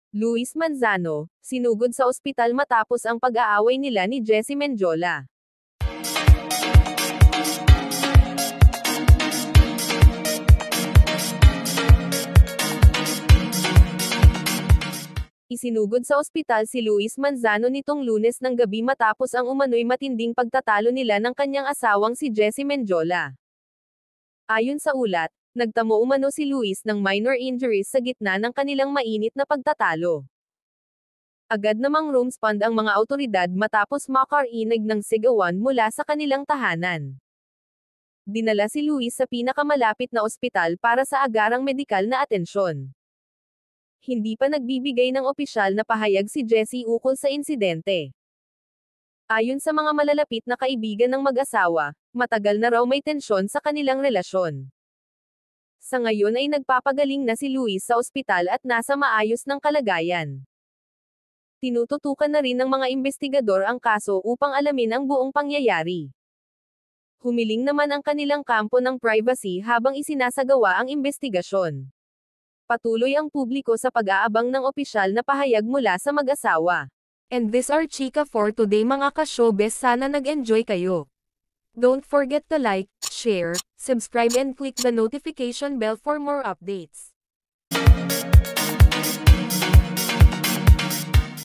Luis Manzano, sinugod sa ospital matapos ang pag-aaway nila ni Jessie Mendiola. Isinugod sa ospital si Luis Manzano nitong Lunes ng gabi matapos ang umano'y matinding pagtatalo nila ng kanyang asawang si Jessie Mendiola. Ayon sa ulat, nagtamo umano si Luis ng minor injuries sa gitna ng kanilang mainit na pagtatalo. Agad namang rumspond ang mga awtoridad matapos makarinig ng sigawan mula sa kanilang tahanan. Dinala si Luis sa pinakamalapit na ospital para sa agarang medikal na atensyon. Hindi pa nagbibigay ng opisyal na pahayag si Jessie ukol sa insidente. Ayon sa mga malalapit na kaibigan ng mag-asawa, matagal na raw may tensyon sa kanilang relasyon. Sa ngayon ay nagpapagaling na si Luis sa ospital at nasa maayos ng kalagayan. Tinututukan na rin ng mga investigador ang kaso upang alamin ang buong pangyayari. Humiling naman ang kanilang kampo ng privacy habang isinasagawa ang investigasyon. Patuloy ang publiko sa pag-aabang ng opisyal na pahayag mula sa mag-asawa. And this are Chika for today mga ka-showbiz, sana nag-enjoy kayo. Don't forget to like, share, subscribe and click the notification bell for more updates.